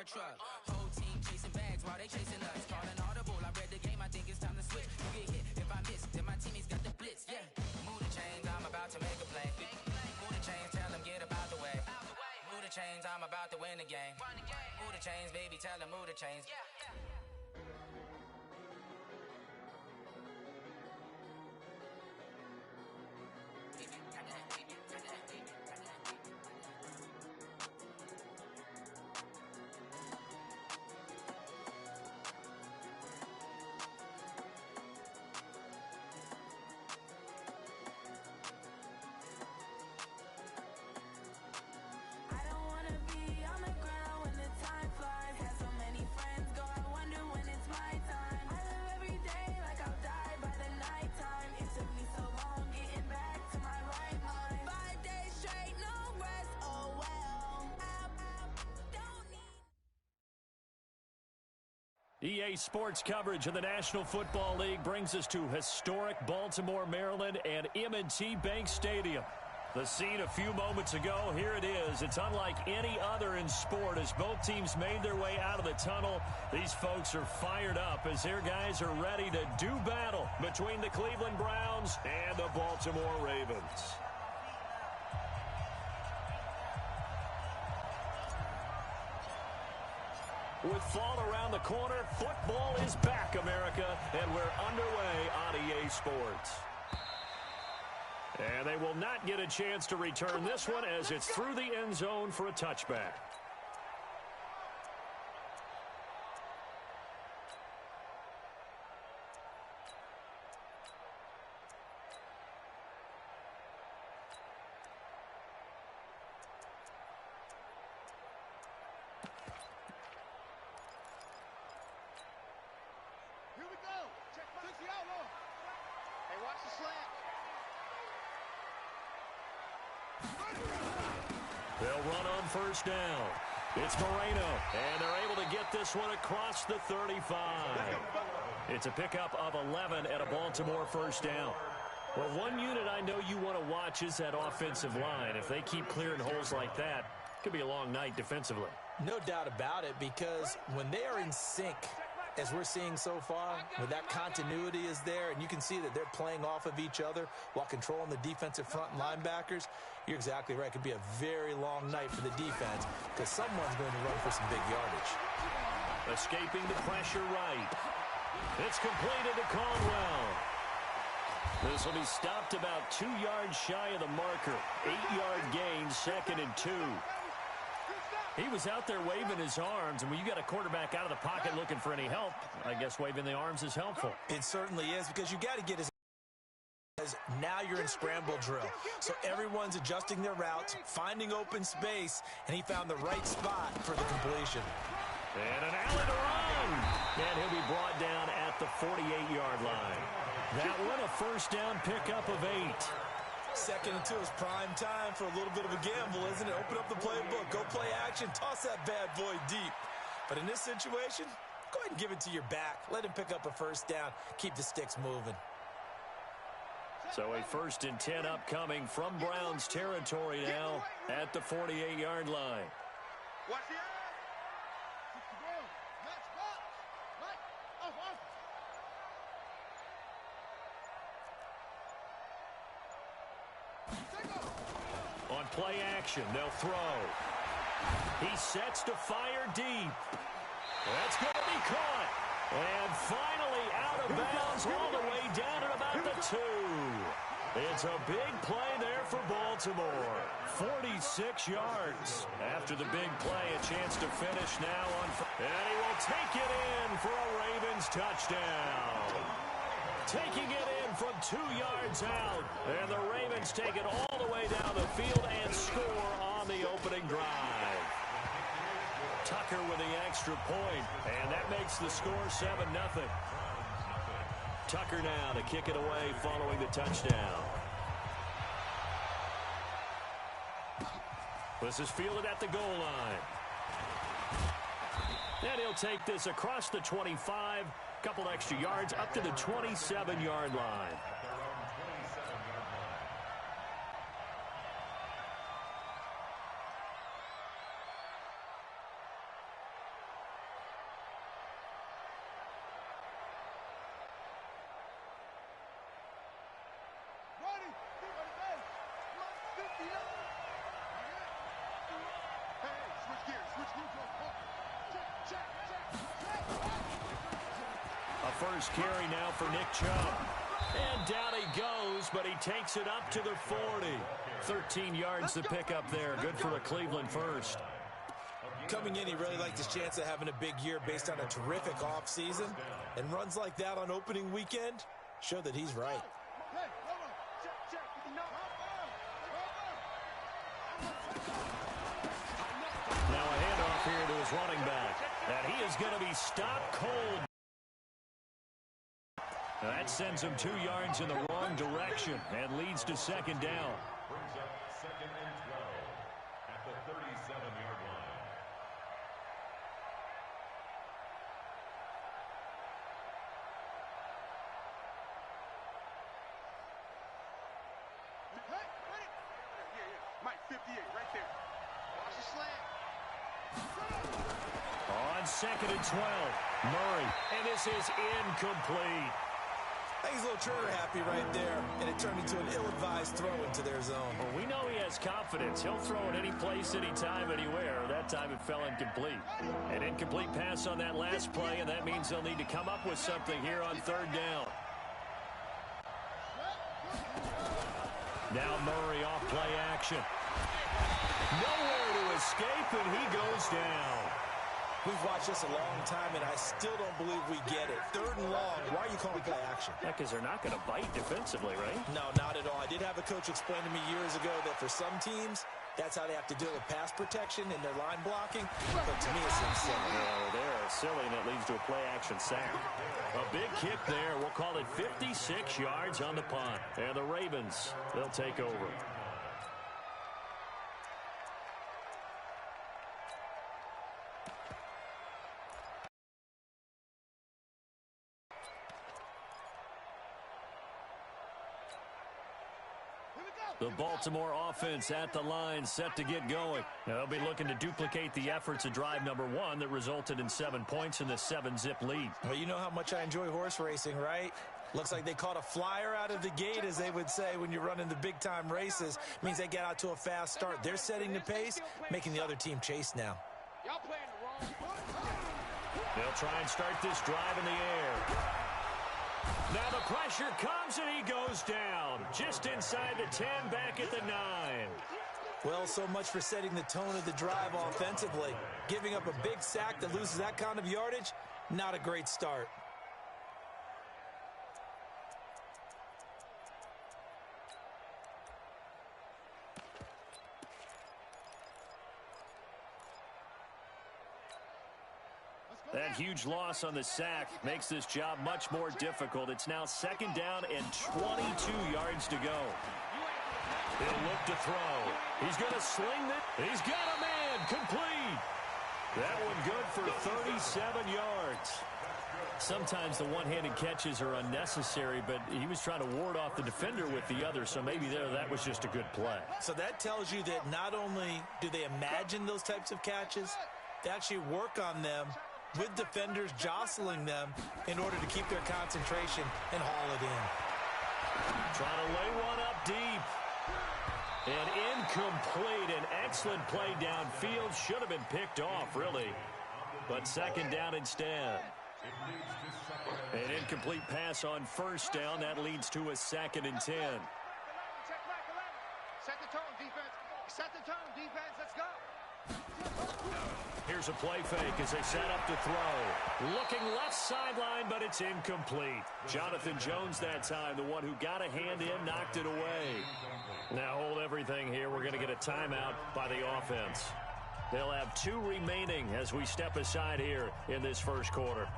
a truck. Whole team chasing bags while they chasing us. Call an audible, I read the game, I think it's time to switch. You get hit, if I miss, then my teammates got the blitz, yeah. Move the chains, I'm about to make a play. Move the chains, tell them get about the way. Move the chains, I'm about to win the game. Move the chains, baby, tell them move the chains. EA Sports coverage of the National Football League brings us to historic Baltimore, Maryland, and M&T Bank Stadium. The scene a few moments ago, here it is. It's unlike any other in sport as both teams made their way out of the tunnel. These folks are fired up as their guys are ready to do battle between the Cleveland Browns and the Baltimore Ravens. With fall around the corner, football is back, America, and we're underway on EA Sports. And they will not get a chance to return this one as it's through the end zone for a touchback. They'll run on first down. It's Moreno, and they're able to get this one across the 35. It's a pickup of 11 at a Baltimore first down. Well, one unit I know you want to watch is that offensive line. If they keep clearing holes like that, it could be a long night defensively. No doubt about it, because when they are in sync, as we're seeing so far, where that continuity is there, and you can see that they're playing off of each other while controlling the defensive front and linebackers, you're exactly right. It could be a very long night for the defense because someone's going to run for some big yardage. Escaping the pressure right. It's completed to Caldwell. This will be stopped about 2 yards shy of the marker. 8-yard gain, 2nd and 2. He was out there waving his arms, and when you got a quarterback out of the pocket looking for any help, I guess waving the arms is helpful. It certainly is, because you got to get his... Now you're in scramble drill. So everyone's adjusting their routes, finding open space, and he found the right spot for the completion. And an alley to run. And he'll be brought down at the 48-yard line. That one a first down pickup of 8. 2nd and 2 is prime time for a little bit of a gamble, isn't it? Open up the playbook, go play action, toss that bad boy deep. But in this situation, go ahead and give it to your back. Let him pick up a first down. Keep the sticks moving. So a 1st and 10 upcoming from Browns territory now at the 48-yard line. On play action, they'll throw. He sets to fire deep. That's going to be caught. And finally out of bounds all the way down at about the 2. It's a big play there for Baltimore. 46 yards. After the big play, a chance to finish now on... And he will take it in for a Ravens touchdown. Taking it in from 2 yards out. And the Ravens take it all the way down the field and score on the opening drive. Tucker with the extra point, and that makes the score 7-0. Tucker now to kick it away following the touchdown. This is fielded at the goal line. And he'll take this across the 25, couple extra yards up to the 27-yard line. A first carry now for Nick Chubb. And down he goes, but he takes it up to the 40. 13 yards to pick up there. Good for a Cleveland first. Coming in, he really liked his chance of having a big year based on a terrific offseason. And runs like that on opening weekend show that he's right. Now a handoff here to his running back. And he is going to be stopped cold. That sends him 2 yards in the wrong direction and leads to second down. Brings up second and 12 at the 37-yard line. Mike, 58, right there. Watch the slant. On second and 12, Murray, and this is incomplete. I think he's a little trigger happy right there, and it turned into an ill-advised throw into their zone. Well, we know he has confidence. He'll throw it any place, anytime, anywhere. That time it fell incomplete. An incomplete pass on that last play, and that means they'll need to come up with something here on third down. Now Murray off play action. Nowhere to escape, and he goes down. We've watched this a long time, and I still don't believe we get it. Third and long, why are you calling play action? Yeah, because they're not going to bite defensively, right? No, not at all. I did have a coach explain to me years ago that for some teams, that's how they have to deal with pass protection and their line blocking. But to me, it seems silly. Well, they're silly, and it leads to a play-action sack. A big kick there. We'll call it 56 yards on the punt. And the Ravens, they'll take over. The Baltimore offense at the line, set to get going. Now, they'll be looking to duplicate the efforts of drive number 1 that resulted in 7 points in the 7-zip lead. Well, you know how much I enjoy horse racing, right? Looks like they caught a flyer out of the gate, as they would say when you're running the big-time races. Means they get out to a fast start. They're setting the pace, making the other team chase now. Y'all playing the wrong. They'll try and start this drive in the air. Now the pressure comes, and he goes down. Just inside the 10, back at the 9. Well, so much for setting the tone of the drive offensively. Giving up a big sack that loses that kind of yardage, not a great start. That huge loss on the sack makes this job much more difficult. It's now second down and 22 yards to go. He'll look to throw. He's going to sling it. He's got a man. Complete. That one good for 37 yards. Sometimes the one-handed catches are unnecessary, but he was trying to ward off the defender with the other, so maybe that was just a good play. So that tells you that not only do they imagine those types of catches, they actually work on them with defenders jostling them in order to keep their concentration and haul it in. Trying to lay one up deep. And incomplete. An excellent play downfield. Should have been picked off, really. But second down instead. An incomplete pass on first down. That leads to a second and 10. Set the tone, defense. Set the tone, defense. Let's go. Here's a play fake as they set up to throw. Looking left sideline, but it's incomplete. Jonathan Jones that time, the one who got a hand in, knocked it away. Now hold everything here. We're going to get a timeout by the offense. They'll have 2 remaining as we step aside here in this first quarter.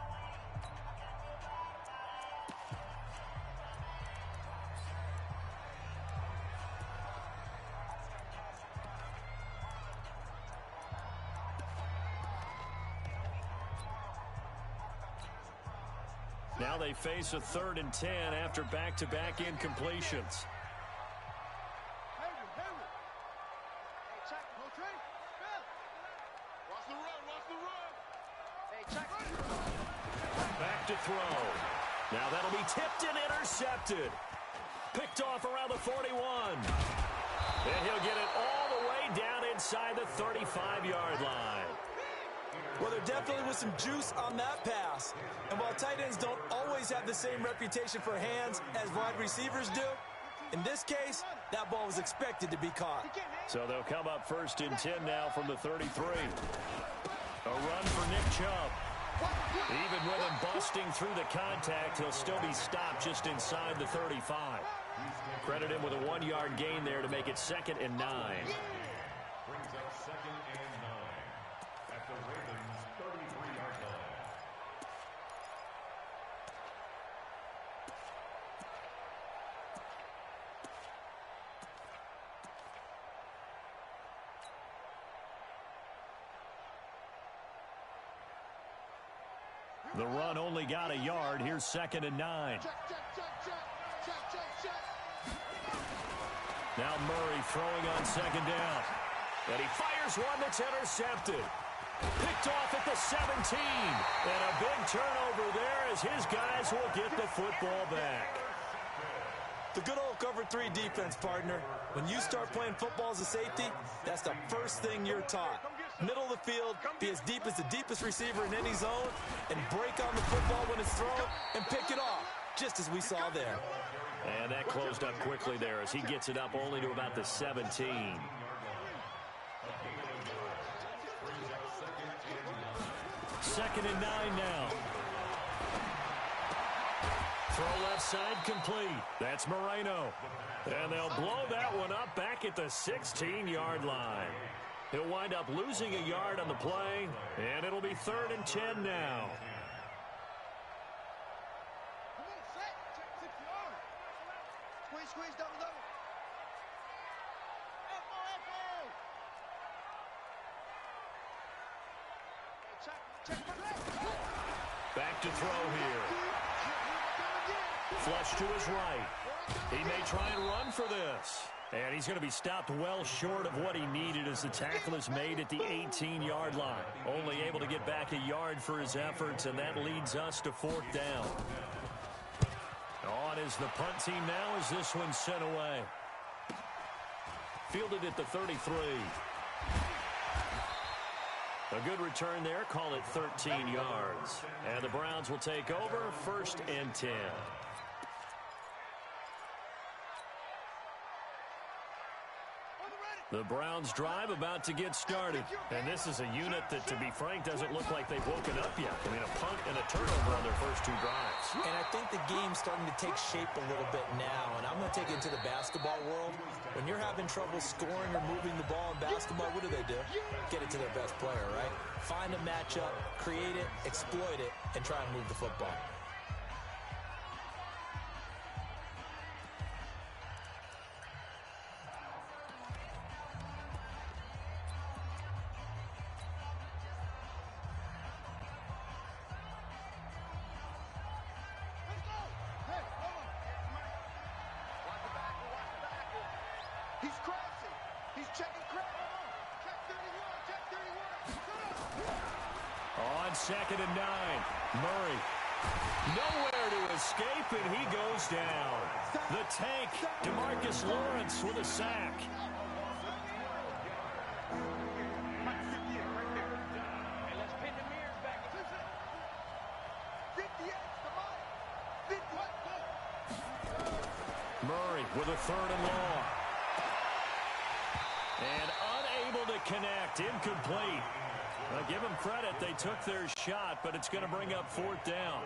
Now they face a 3rd and 10 after back-to-back incompletions. Back to throw. Now that'll be tipped and intercepted. Picked off around the 41. And he'll get it all the way down inside the 35-yard line. Well, there definitely was some juice on that pass. And while tight ends don't always have the same reputation for hands as wide receivers do, in this case, that ball was expected to be caught. So they'll come up 1st and 10 now from the 33. A run for Nick Chubb. Even with him busting through the contact, he'll still be stopped just inside the 35. Credit him with a 1-yard gain there to make it 2nd and 9. Brings up 2nd and 9 at the Ravens' 33-yard line. The run only got a yard. Here's 2nd and 9. Now Murray throwing on 2nd down. And he fires one that's intercepted. Picked off at the 17. And a big turnover there as his guys will get the football back. The good old cover 3 defense, partner. When you start playing football as a safety, that's the first thing you're taught. Middle of the field, be as deep as the deepest receiver in any zone, and break on the football when it's thrown and pick it off, just as we saw there. And that closed up quickly there as he gets it up only to about the 17. 2nd and 9 now. Throw left side complete. That's Moreno. And they'll blow that one up back at the 16-yard line. He'll wind up losing a yard on the play, and it'll be 3rd and 10 now. Squeeze, double. Back to throw here. Flush to his right. He may try and run for this. And he's going to be stopped well short of what he needed as the tackle is made at the 18-yard line. Only able to get back a yard for his efforts, and that leads us to 4th down. On is the punt team now as this one's sent away. Fielded at the 33. A good return there. Call it 13 yards. And the Browns will take over 1st and 10. The Browns drive about to get started. And this is a unit that, to be frank, doesn't look like they've woken up yet. I mean, a punt and a turnover on their first 2 drives. And I think the game's starting to take shape a little bit now. And I'm going to take it into the basketball world. When you're having trouble scoring or moving the ball in basketball, what do? Get it to their best player, right? Find a matchup, create it, exploit it, and try and move the football. He's crossing. He's checking credit. Check 31. On 2nd and 9. Murray. Nowhere to escape, and he goes down. The tank, DeMarcus Lawrence with a sack. Murray with a 3rd and long. And unable to connect. Incomplete. Now give them credit. They took their shot, but it's going to bring up 4th down.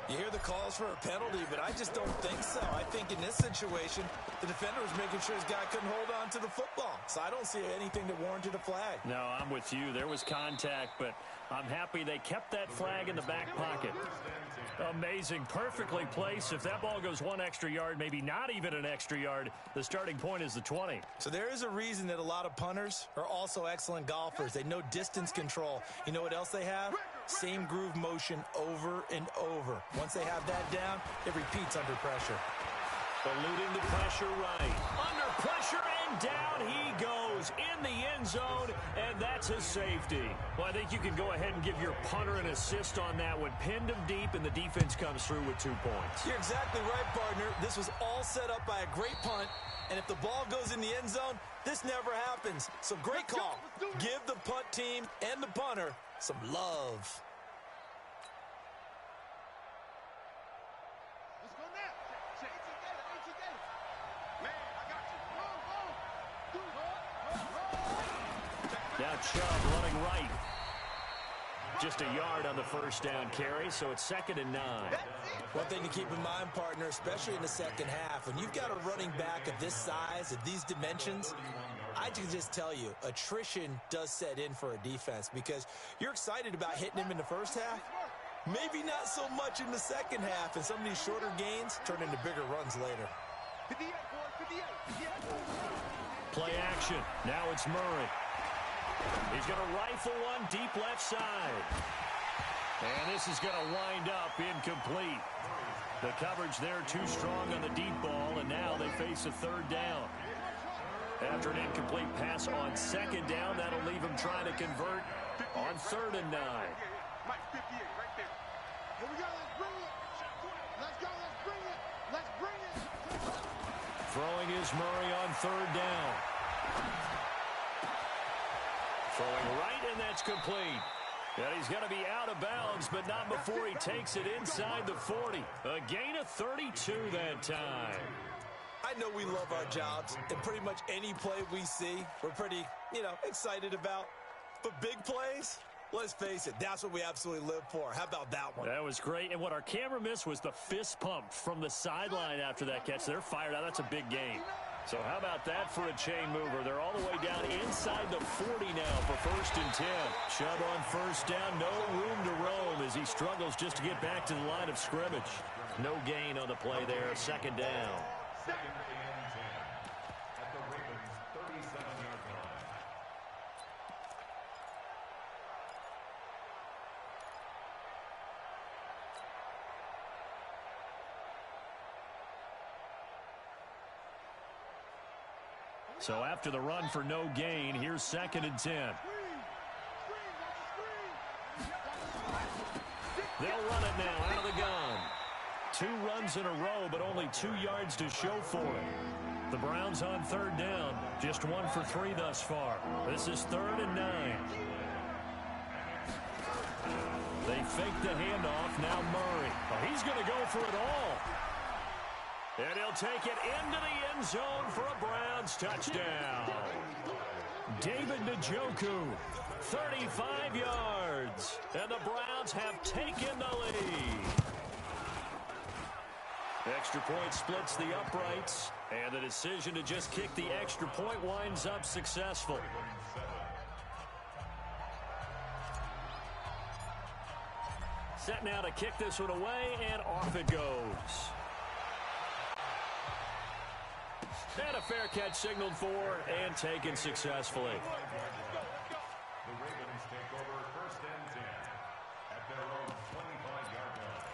You hear the calls for a penalty, but I just don't think so. I think in this situation, the defender was making sure his guy couldn't hold on to the football. So I don't see anything that warranted a flag. No, I'm with you. There was contact, but I'm happy they kept that flag in the back pocket. Amazing. Perfectly placed. If that ball goes 1 extra yard, maybe not even an extra yard, the starting point is the 20. So there is a reason that a lot of punters are also excellent golfers. They know distance control. You know what else they have? Same groove motion over and over. Once they have that down, it repeats under pressure. Eluding the pressure right. Under pressure and down he goes in the end zone, and that's a safety. Well, I think you can go ahead and give your punter an assist on that one. Pinned him deep, and the defense comes through with 2 points. You're exactly right, partner. This was all set up by a great punt, and if the ball goes in the end zone, this never happens. So great call. Give the punt team and the punter some love. Let's go now. Check it together. Man, I got you. Now Chubb running right. Just a yard on the first down carry, so it's 2nd and 9. One thing to keep in mind, partner, especially in the second half, when you've got a running back of this size, of these dimensions, I can just tell you, attrition does set in for a defense because you're excited about hitting him in the first half. Maybe not so much in the second half, and some of these shorter gains turn into bigger runs later. 58, boy, 58. Play action. Now it's Murray. He's going to rifle one deep left side. And this is going to wind up incomplete. The coverage there too strong on the deep ball, and now they face a 3rd down. After an incomplete pass on 2nd down, that'll leave him trying to convert on 3rd and 9. Mike, 58, right there. Here we go, let's bring it. Let's go, let's bring it. Let's bring it. Throwing is Murray on 3rd down. Throwing right, and that's complete. And he's going to be out of bounds, but not before he takes it inside the 40. A gain of 32 that time. I know we love our jobs, and pretty much any play we see, we're pretty, excited about. But big plays, let's face it, that's what we absolutely live for. How about that one? That was great. And what our camera missed was the fist pump from the sideline after that catch. They're fired out. That's a big gain. So how about that for a chain mover? They're all the way down inside the 40 now for 1st and 10. Chubb on 1st down, no room to roam as he struggles just to get back to the line of scrimmage. No gain on the play there, 2nd down. 2nd and 10 at the Ravens' 37-yard line. So after the run for no gain, here's 2nd and 10. They'll run it now out of the gun. 2 runs in a row, but only 2 yards to show for it. The Browns on 3rd down, just 1 for 3 thus far. This is 3rd and 9. They fake the handoff, now Murray. Oh, he's going to go for it all. And he'll take it into the end zone for a Browns touchdown. David Njoku, 35 yards. And the Browns have taken the lead. Extra point splits the uprights. And the decision to just kick the extra point winds up successful. Set now to kick this one away, and off it goes. And a fair catch signaled for and taken successfully. The Ravens take over 1st and 10 at their own 25-yard line.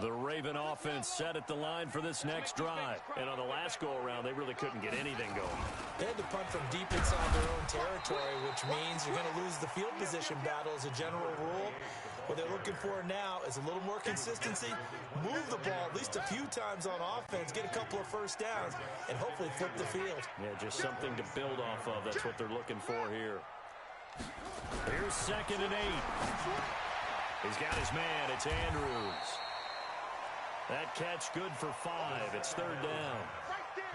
The Raven offense set at the line for this next drive. And on the last go-around, they really couldn't get anything going. They had to punt from deep inside their own territory, which means you're going to lose the field position battle as a general rule. What they're looking for now is a little more consistency, move the ball at least a few times on offense, get a couple of first downs, and hopefully flip the field. Yeah, just something to build off of. That's what they're looking for here. Here's 2nd and 8. He's got his man. It's Andrews. That catch good for 5. It's 3rd down.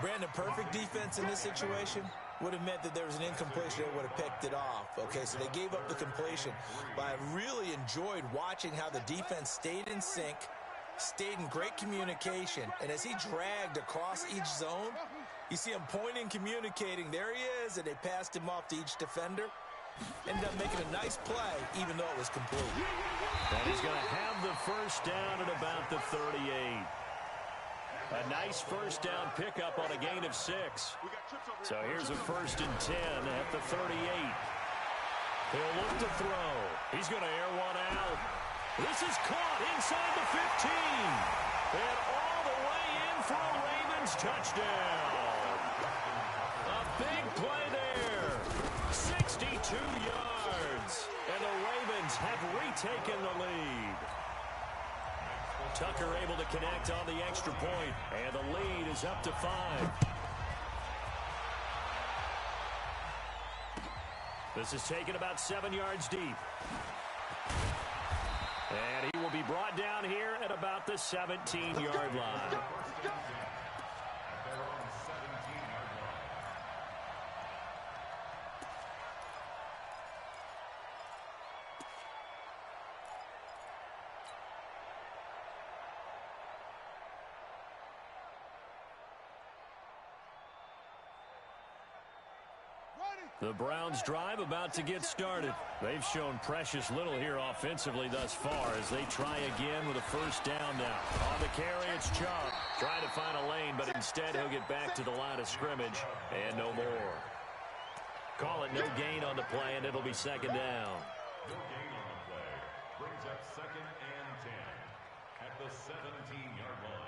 Brandon, perfect defense in this situation would have meant that there was an incompletion. They would have picked it off. Okay, so they gave up the completion. But I really enjoyed watching how the defense stayed in sync, stayed in great communication, and as he dragged across each zone, you see him pointing, communicating. There he is, and they passed him off to each defender. Ended up making a nice play, even though it was complete. And he's going to have the first down at about the 38. A nice first down pickup on a gain of 6. So here's a 1st and 10 at the 38. He'll look to throw. He's going to air one out. This is caught inside the 15. And all the way in for a Ravens touchdown. A big play there. 62 yards. And the Ravens have retaken the lead. Tucker able to connect on the extra point, and the lead is up to 5. This is taken about 7 yards deep. And he will be brought down here at about the 17-yard line. The Browns' drive about to get started. They've shown precious little here offensively thus far as they try again with a first down now. On the carry, it's Chubb. Trying to find a lane, but instead he'll get back to the line of scrimmage and no more. Call it no gain on the play, and it'll be second down. No gain on the play. Brings up 2nd and 10 at the 17-yard line.